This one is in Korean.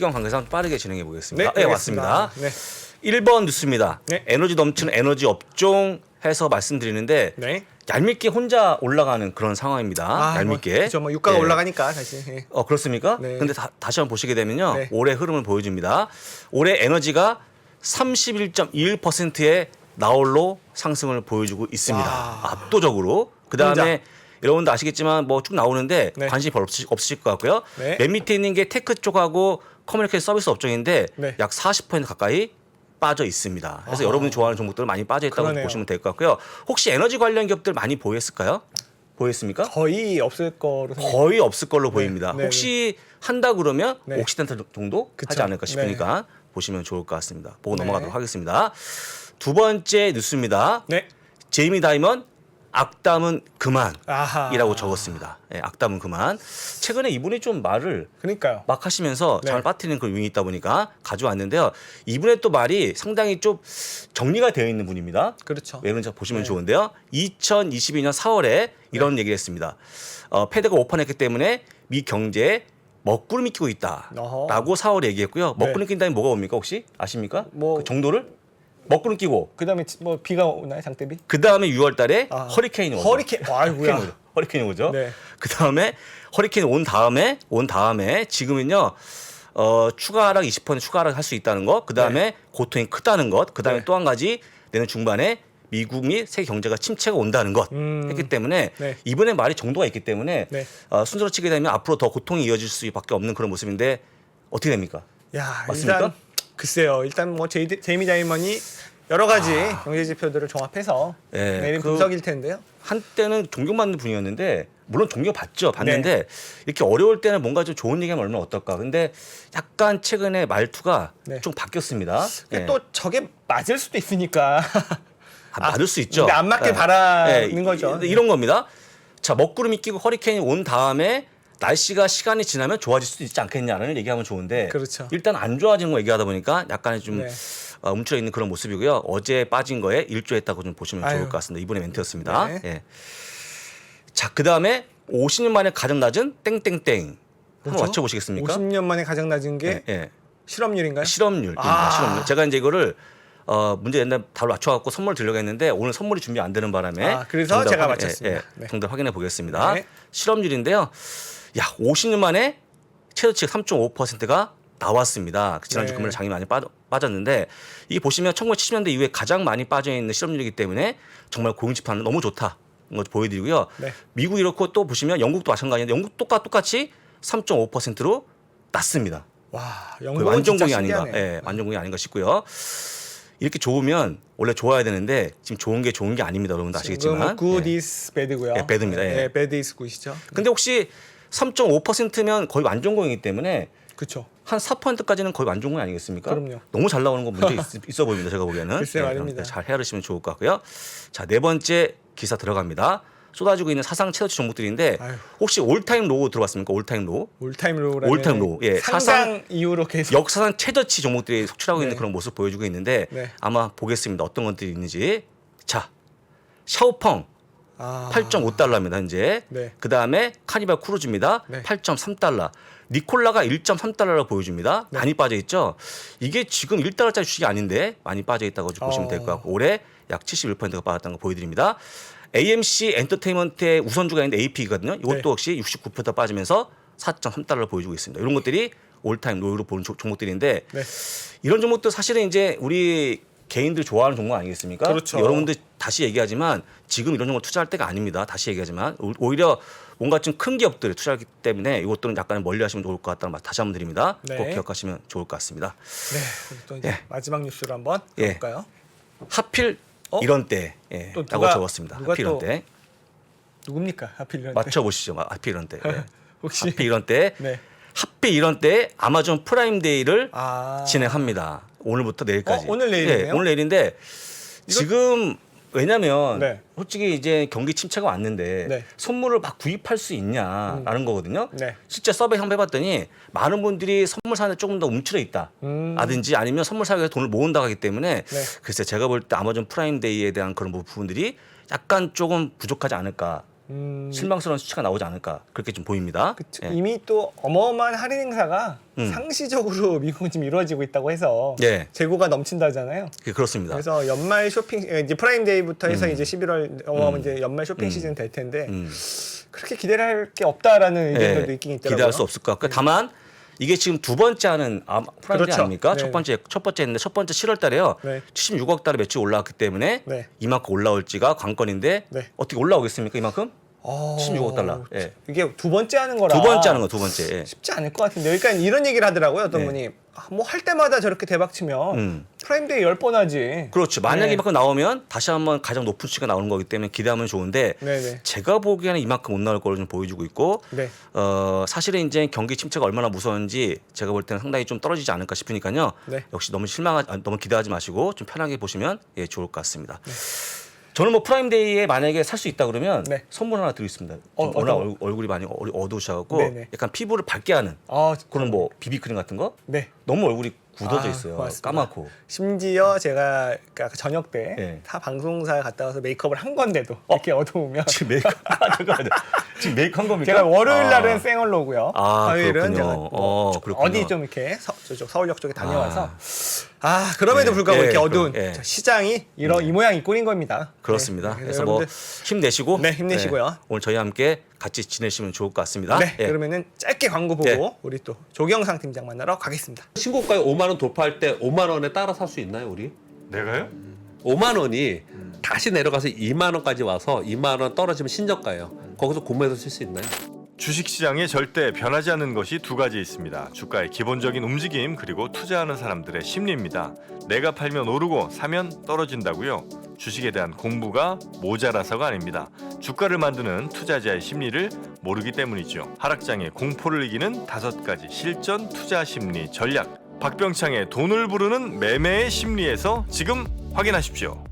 시간 관계상 빠르게 진행해 보겠습니다. 네, 알겠습니다. 맞습니다. 1번 뉴스입니다. 네. 에너지 넘치는 에너지 업종 해서 말씀드리는데 네. 얄밉게 혼자 올라가는 그런 상황입니다. 얄밉게. 그렇죠. 뭐 유가가 예. 올라가니까 다시. 예. 그렇습니까? 네. 근데 다시 한번 보시게 되면요. 네. 올해 흐름을 보여줍니다. 올해 에너지가 31.21%의 나홀로 상승을 보여주고 있습니다. 와. 압도적으로. 그다음에 혼자. 여러분도 아시겠지만 뭐 쭉 나오는데 네. 관심이 별로 없으실 것 같고요. 네. 맨 밑에 있는 게 테크 쪽하고 커뮤니케이션 서비스 업종인데 네. 약 40% 가까이 빠져 있습니다. 그래서 여러분이 좋아하는 종목들 많이 빠져 있다고 그러네요. 보시면 될 것 같고요. 혹시 에너지 관련 기업들 많이 보였을까요? 보였습니까? 거의 없을 거로 생각. 거의 없을 걸로 보입니다. 네, 혹시 한다 그러면 네. 옥시덴탈 정도 그쵸. 하지 않을까 싶으니까 보시면 좋을 것 같습니다. 보고 네. 넘어가도록 하겠습니다. 두 번째 뉴스입니다. 네. 제이미 다이먼 악담은 그만이라고 아하. 적었습니다. 예, 악담은 그만. 최근에 이분이 좀 말을 그러니까요. 막 하시면서 네. 잘 빠뜨리는 그런 유인이 있다 보니까 가져왔는데요. 이분의 또 말이 상당히 좀 정리가 되어 있는 분입니다. 그렇죠. 왜 그런지 보시면 네. 좋은데요. 2022년 4월에 이런 얘기를 했습니다. 패드가 오픈했기 때문에 미 경제에 먹구름이 끼고 있다라고 어허. 4월에 얘기했고요. 네. 먹구름 낀다면 뭐가 옵니까 혹시 아십니까? 뭐- 그 정도를 먹구름 끼고 그다음에 뭐 비가 오나요, 장대비? 그 다음에 6월달에 아. 허리케인이 오죠. 허리케인. 아이고야. 허리케인이 오죠. 네. 그 다음에 허리케인 온 다음에 지금은요. 추가 하락 20% 추가 하락 할 수 있다는 것, 그 다음에 고통이 크다는 것, 그 다음에 네. 또 한 가지 내년 중반에 미국 및 세계 경제가 침체가 온다는 것 했기 때문에 네. 이번에 말이 정도가 있기 때문에 네. 순서로 치게 되면 앞으로 더 고통이 이어질 수밖에 없는 그런 모습인데 어떻게 됩니까? 야, 맞습니까? 일단 글쎄요. 일단 뭐 제이미 다이먼이 여러 가지 경제 지표들을 종합해서 예, 내린 그- 분석일 텐데요. 한때는 존경받는 분이었는데 물론 봤는데 이렇게 어려울 때는 뭔가 좀 좋은 얘기하면 얼마나 어떨까. 근데 약간 최근에 말투가 네. 좀 바뀌었습니다. 근데 예. 또 저게 맞을 수도 있으니까. 맞을 수 있죠. 근데 안 맞게 예. 바라는 거죠. 이런 겁니다. 자, 먹구름이 끼고 허리케인이 온 다음에 날씨가 시간이 지나면 좋아질 수도 있지 않겠냐라는 얘기하면 좋은데 그렇죠. 일단 안 좋아지는 거 얘기하다 보니까 약간의 좀 네. 움츠러 있는 그런 모습이고요. 어제 빠진 거에 일조했다고 좀 보시면 좋을 아유. 것 같습니다. 이번에 멘트였습니다. 네. 예. 자, 그다음에 50년 만에 가장 낮은 땡땡땡 한번 맞춰보시겠습니까? 50년 만에 가장 낮은 게 예. 실업률인가요? 실업률입니다. 아. 실업률. 제가 이제 이거를 문제 옛날 답을 맞춰갖고 선물 드리려고 했는데 오늘 선물이 준비 안 되는 바람에 그래서 정답 제가 확인- 맞췄습니다. 네. 정답 확인해 보겠습니다. 네. 실업률인데요. 야, 50년 만에 최저치가 3.5%가 나왔습니다. 지난주 네. 금요일 장이 많이 빠졌는데 이게 보시면 1970년대 이후에 가장 많이 빠져 있는 실업률이기 때문에 정말 고용지표는 너무 좋다. 이거 보여드리고요. 네. 미국 이렇고 또 보시면 영국도 마찬가지인데 영국도 똑같이 3.5%로 낮습니다. 와, 거의 영국은 완전공이 진짜 아닌가. 신기하네요. 예, 완전공이 아닌가 싶고요. 이렇게 좋으면 원래 좋아야 되는데 지금 좋은 게 아닙니다. 여러분도 아시겠지만. 지금은 good 예. is bad고요. 예, bad입니다. 예. 네, bad is good이죠. 근데 혹시 3.5%면 거의 완전공이기 때문에 그렇죠. 한 4%까지는 거의 완전공이 아니겠습니까? 그럼요. 너무 잘 나오는 건 문제 있어 보입니다. 제가 보기에는. 글쎄 말입니다. 잘 헤아리시면 좋을 것 같고요. 자, 네 번째 기사 들어갑니다. 쏟아지고 있는 사상 최저치 종목들인데 아유. 혹시 올타임 로우 들어봤습니까? 올타임 로우. 올타임 로우라는 올타임 로우. 예, 상장 이후로 계속 역사상 최저치 종목들이 속출하고 있는 네. 그런 모습 보여주고 있는데 네. 아마 보겠습니다. 어떤 것들이 있는지. 자, 샤오펑 8.5달러입니다. 현재. 네. 그다음에 카니발 크루즈입니다. 네. 8.3달러. 니콜라가 1.3달러로 보여줍니다. 네. 많이 빠져 있죠. 이게 지금 1달러짜리 주식이 아닌데 많이 빠져 있다고 좀 보시면 될 것 같고 올해 약 71%가 빠졌다는 거 보여드립니다. AMC 엔터테인먼트의 우선주가 있는데 AP거든요. 이것도 네. 역시 69% 빠지면서 4.3달러를 보여주고 있습니다. 이런 것들이 올타임 로우로 보는 종목들인데 네. 이런 종목도 사실은 이제 우리 개인들 좋아하는 종목 아니겠습니까? 그렇죠. 여러분들 다시 얘기하지만 지금 이런 종목 투자할 때가 아닙니다. 다시 얘기하지만 오히려 뭔가 좀 큰 기업들에 투자하기 때문에 이것들은 약간 멀리 하시면 좋을 것 같다는 말 다시 한번 드립니다. 네. 꼭 기억하시면 좋을 것 같습니다. 네. 그리고 또 이제 예. 마지막 뉴스로 한번 예. 볼까요? 하필 이런 때 또 라고 누가- 적었습니다. 누가 하필 이런 또 때. 누굽니까? 하필 이런 맞춰보시죠. 하필 이런 때. 예. 혹시 하필 이런 때. 네. 하필 이런 때 아마존 프라임데이를 아. 진행합니다. 오늘부터 내일까지. 오늘 내일이네요? 예, 오늘 내일인데 지금 왜냐면 네. 솔직히 이제 경기 침체가 왔는데 네. 선물을 막 구입할 수 있냐라는 거거든요. 네. 실제 서베이 한번 해봤더니 많은 분들이 선물 사는데 조금 더 움츠러 있다. 라든지 아니면 선물 사기 위해서 돈을 모은다고 하기 때문에 글쎄 제가 볼 때 아마존 프라임데이에 대한 그런 부분들이 약간 조금 부족하지 않을까. 실망스러운 수치가 나오지 않을까 그렇게 좀 보입니다. 그쵸. 예. 이미 또 어마어마한 할인 행사가 상시적으로 미국은 지금 이루어지고 있다고 해서 예. 재고가 넘친다잖아요. 그렇습니다. 그래서 연말 쇼핑 이제 프라임데이부터 해서 이제 11월 넘어가면 이제 연말 쇼핑 시즌 될 텐데 그렇게 기대할 게 없다라는 의견들도 있긴 있더라고요. 기대할 수 없을 것 같고 다만 이게 지금 두 번째 하는 프라임데이 그렇죠. 아닙니까? 네. 첫 번째 했는데 첫 번째 7월 달에요. 네. 76억 달러 매출 올라왔기 때문에 네. 이만큼 올라올지가 관건인데 네. 어떻게 올라오겠습니까? 이만큼? 76억 달러. 예. 이게 두 번째 하는 거라 두 번째 하는 거 두 번째. 예. 쉽지 않을 것 같은데. 그러니까 이런 얘기를 하더라고요. 어떤 네. 분이 뭐 할 때마다 저렇게 대박 치면 프라임데이 10번 하지. 그렇죠. 만약에 네. 이만큼 나오면 다시 한번 가장 높은 수치가 나오는 거기 때문에 기대하면 좋은데 네네. 제가 보기에는 이만큼 못 나올 걸로 좀 보여주고 있고 네. 사실은 이제 경기 침체가 얼마나 무서운지 제가 볼 때는 상당히 좀 떨어지지 않을까 싶으니까요. 네. 역시 너무 기대하지 마시고 좀 편하게 보시면 좋을 것 같습니다. 저는 뭐 프라임데이에 만약에 살 수 있다 그러면 네. 선물 하나 드리겠습니다. 어떤 워낙 거? 얼굴이 많이 어두우셔갖고 네네. 약간 피부를 밝게 하는 아, 그런 뭐 비비크림 같은 거 네. 너무 얼굴이 굳어져 있어요. 고맙습니다. 까맣고. 심지어 제가 그러니까 저녁 때 네. 타 방송사에 갔다 와서 메이크업을 한 건데도 이렇게 어두우면 지금 메이크업 잠깐만요. 지금 메이크업 한 겁니까? 제가 월요일 날은 생얼로고요. 아, 화요일은 그렇군요. 제가 뭐 그렇군요. 어디 좀 이렇게 저쪽 서울역 쪽에 다녀와서 그럼에도 네. 불구하고 예, 이렇게 어두운 예. 저 시장이 이 모양 이 꼴인 겁니다. 그렇습니다. 네. 그래서 뭐 여러분들 힘내시고 네, 힘내시고요. 오늘 저희와 함께 같이 지내시면 좋을 것 같습니다. 네, 예. 그러면은 짧게 광고 보고 예. 우리 또 조경상 팀장 만나러 가겠습니다. 신고가에 5만 원 돌파할 때 5만 원에 따라 살 수 있나요, 우리? 내가요? 5만 원이 다시 내려가서 2만 원까지 와서 2만 원 떨어지면 신저가예요. 거기서 구매해서 쓸 수 있나요? 주식시장에 절대 변하지 않는 것이 두 가지 있습니다. 주가의 기본적인 움직임 그리고 투자하는 사람들의 심리입니다. 내가 팔면 오르고 사면 떨어진다고요. 주식에 대한 공부가 모자라서가 아닙니다. 주가를 만드는 투자자의 심리를 모르기 때문이죠. 하락장의 공포를 이기는 5가지 실전 투자 심리 전략. 박병창의 돈을 부르는 매매의 심리에서 지금 확인하십시오.